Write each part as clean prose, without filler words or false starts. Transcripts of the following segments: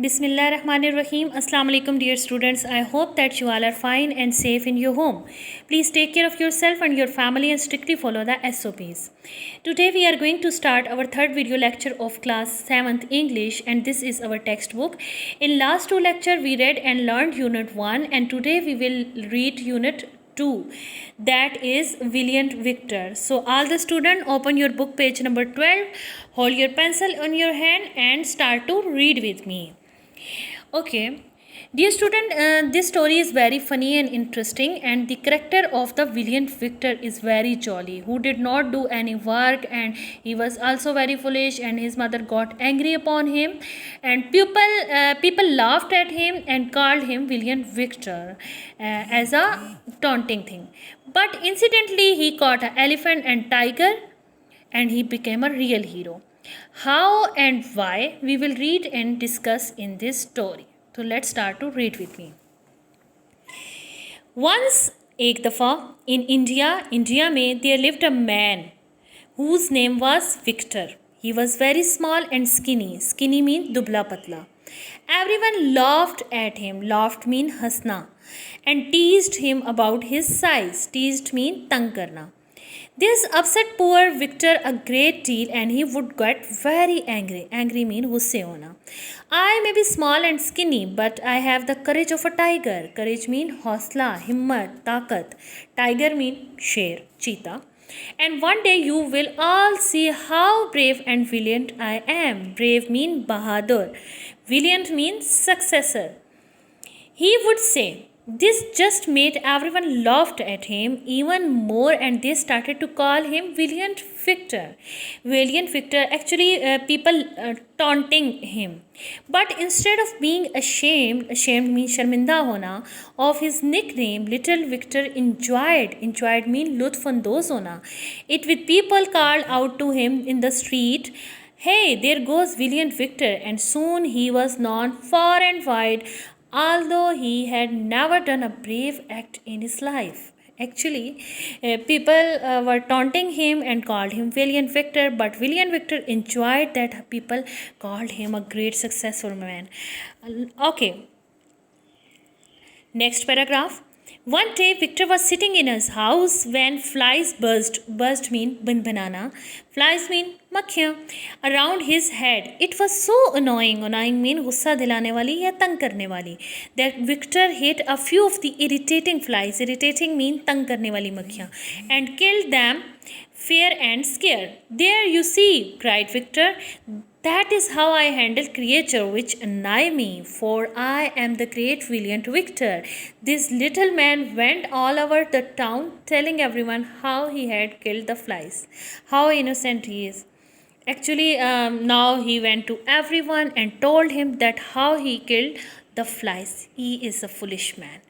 Bismillahirrahmanirrahim. Assalamu alaikum, dear students. I hope that you all are fine and safe in your home. Please take care of yourself and your family and strictly follow the SOPs. Today we are going to start our third video lecture of class 7th English, and this is our textbook. In last two lecture we read and learned unit 1, and today we will read unit 2, that is Valiant Victor. So all the student, open your book page number 12, hold your pencil on your hand and start to read with me. Okay, dear student, this story is very funny and interesting, and the character of the Valiant Victor is very jolly, who did not do any work, and he was also very foolish, and his mother got angry upon him, and people laughed at him and called him Valiant Victor as a taunting thing. But incidentally, he caught an elephant and tiger, and he became a real hero. How and why we will read and discuss in this story. So let's start to read with me. Once एक दफ़ा in India में there lived a man whose name was Victor. He was very small and skinny. Skinny means दुबला पतला. Everyone laughed at him. Laughed mean हंसना. And teased him about his size. Teased mean तंग करना. This upset poor Victor a great deal, and he would get very angry. Angry mean गुस्से होना. I may be small and skinny, but I have the courage of a tiger. Courage mean हौसला, हिम्मत, ताकत. Tiger mean शेर, cheetah. And one day you will all see how brave and valiant I am. Brave mean bahadur. Valiant means successor. He would say, this just made everyone laughed at him even more, and they started to call him Valiant Victor. Valiant Victor, actually people taunting him. But instead of being ashamed means sharminda hona, of his nickname, little Victor enjoyed mean lutfandose hona. It with people called out to him in the street, hey, there goes Valiant Victor, and soon he was known far and wide, although he had never done a brave act in his life. Actually, people were taunting him and called him Valiant Victor, but Valiant Victor enjoyed that people called him a great successful man. Okay, next paragraph. One day Victor was sitting in his house when flies burst mean banana, flies mean makkhiyan, around his head. It was so annoying mean गुस्सा दिलाने वाली या तंग करने वाली, that Victor hit a few of the irritating flies. Irritating mean तंग करने वाली मक्खियाँ, and killed them fair and scared. There you see, cried Victor, that is how I handle creatures which annoy me, for I am the great Valiant Victor. This little man went all over the town telling everyone how he had killed the flies. How innocent he is. Actually, now he went to everyone and told him that how he killed the flies. He is a foolish man.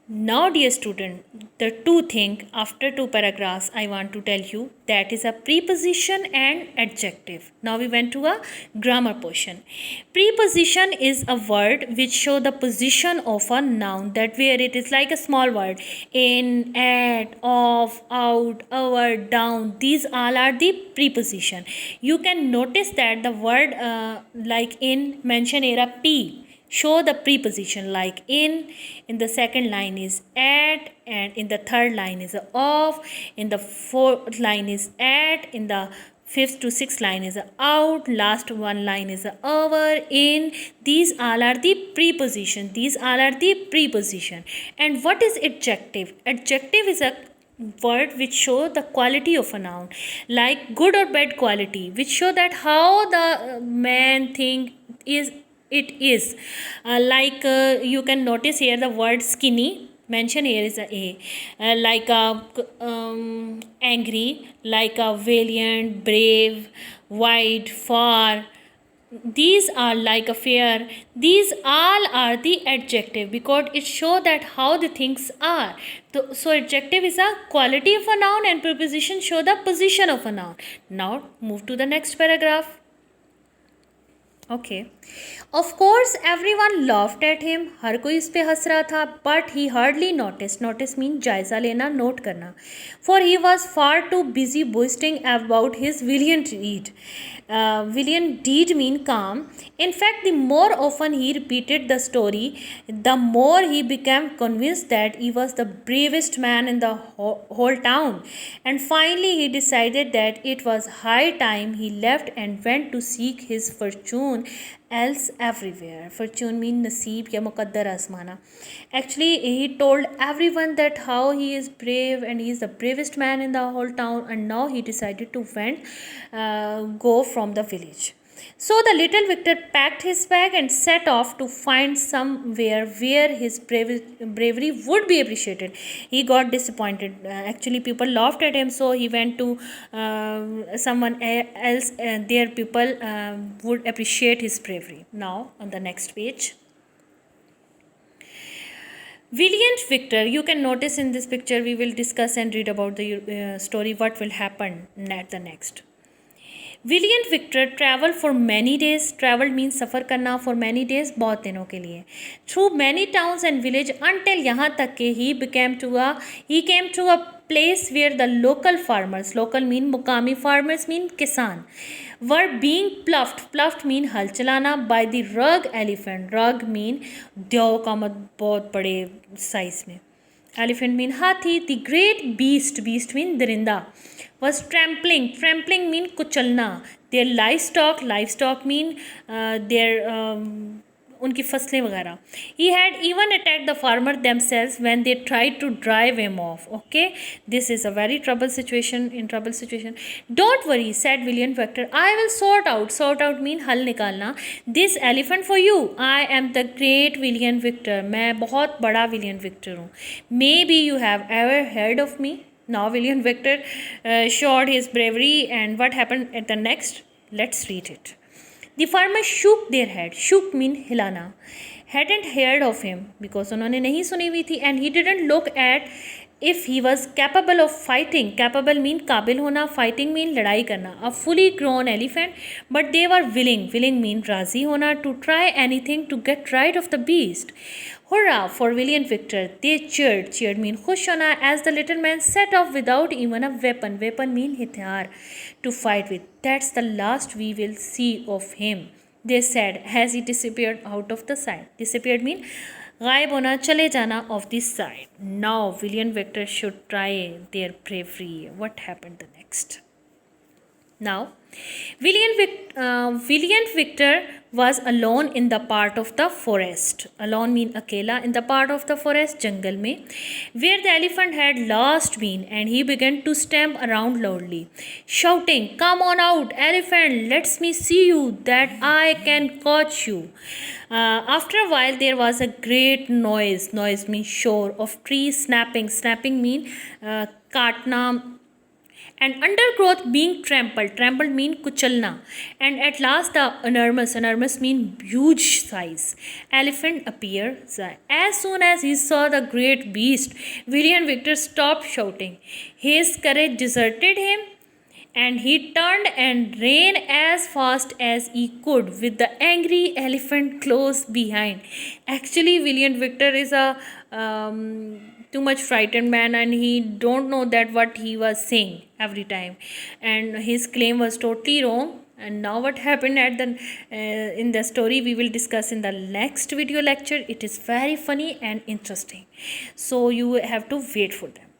Now, dear student, the two things after two paragraphs I want to tell you, that is a preposition and adjective. Now we went to a grammar portion. Preposition is a word which show the position of a noun, that where it is like a small word, in, at, of, out, over, down. These all are the preposition. You can notice that the word like in mention era P show the preposition, like in the second line is at, and in the third line is of, in the fourth line is at, in the fifth to sixth line is out, last one line is over, in. These all are the preposition. And what is adjective? Adjective is a word which show the quality of a noun, like good or bad quality, which show that how the man thing is. It is like you can notice here the word skinny mention here is a like a angry, like a valiant, brave, wide, far. These are like a fair. These all are the adjective because it show that how the things are. So adjective is a quality of a noun, and preposition show the position of a noun. Now move to the next paragraph. Okay, of course everyone laughed at him, हर कोई उस पे हंस रहा था, but he hardly notice, notice mean जायज़ा लेना, note करना, for he was far too busy boasting about his valiant deed. Villain deed mean calm. In fact, the more often he repeated the story, the more he became convinced that he was the bravest man in the whole town. And finally, he decided that it was high time he left and went to seek his fortune else everywhere. Fortune mean naseeb ya muqaddar asmana. Actually, he told everyone that how he is brave and he is the bravest man in the whole town, and now he decided to go from the village. So the little Victor packed his bag and set off to find somewhere where his bravery would be appreciated. He got disappointed. Actually, people laughed at him, so he went to someone else. There, people would appreciate his bravery. Now, on the next page. Valiant Victor, you can notice in this picture, we will discuss and read about the story, what will happen at the next. Valiant Victor traveled for many days. Traveled means सफ़र करना, for many days, बहुत दिनों के लिए. Through many towns and village until यहाँ तक के he came to a place where the local farmers, local mean मुकामी, farmers mean किसान, were being pluffed mean हल चलाना by the rug elephant. Rug mean देव का मत बहुत बड़े size में. Elephant mean हाथी. The great beast mean दरिंदा, was trampling mean कुचलना their livestock mean their उनकी फसलें वगैरह. He had even attacked the farmer themselves when they tried to drive him off. Okay, this is a very trouble situation. Don't worry, said William Victor, I will sort out mean हल निकालना this elephant for you. I am the great William Victor. मैं बहुत बड़ा William Victor हूँ. Maybe you have ever heard of me. Now William Victor showed his bravery, and what happened at the next? Let's read it. The farmers shook their head. Shook mean hilana. Hadn't heard of him because उन्होंने नहीं सुनी हुई थी, and he didn't look at if he was capable of fighting. Capable mean काबिल होना, fighting mean लड़ाई करना. A fully grown elephant, but they were willing. Willing mean राजी होना, to try anything to get rid of the beast. Hurrah for William Victor! They cheered. Cheered mean खुश होना as the little man set off without even a weapon. Weapon mean हथियार to fight with. That's the last we will see of him, they said as he disappeared out of the sight. Disappeared mean गायब होना, चले जाना of this side. Now William Victor should try their bravery. What happened the next? Now, William Victor was alone in the part of the forest. Alone mean अकेला. In the part of the forest, जंगल में, where the elephant had last been, and he began to stamp around loudly, shouting, "Come on out, elephant! Let me see you, that I can catch you." After a while, there was a great noise. Noise means shore of trees snapping. Snapping mean काटना, and undergrowth being trampled mean kuchalna, and at last the enormous mean huge size elephant appeared. As soon as he saw the great beast, William Victor stopped shouting. His courage deserted him, and he turned and ran as fast as he could with the angry elephant close behind. Actually, William Victor is a too much frightened man, and he don't know that what he was saying every time, and his claim was totally wrong. And now what happened at the in the story we will discuss in the next video lecture. It is very funny and interesting, so you have to wait for them.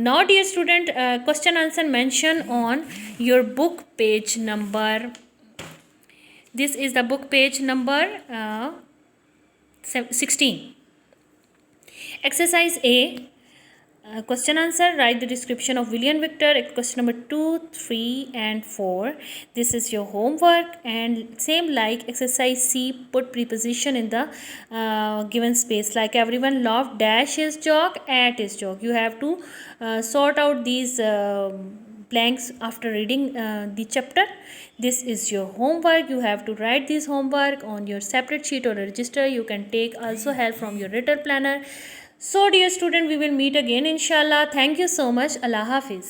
Now dear student, question answer mention on your book page number, this is the book page number 16. Exercise A, question answer, write the description of William Victor. Question number 2, 3 and 4. This is your homework, and same like exercise C, put preposition in the given space. Like everyone laughed, dash his joke, at his joke. You have to sort out these blanks after reading the chapter. This is your homework. You have to write this homework on your separate sheet or register. You can take also help from your written planner. So dear student, we will meet again inshallah. Thank you so much. Allah Hafiz.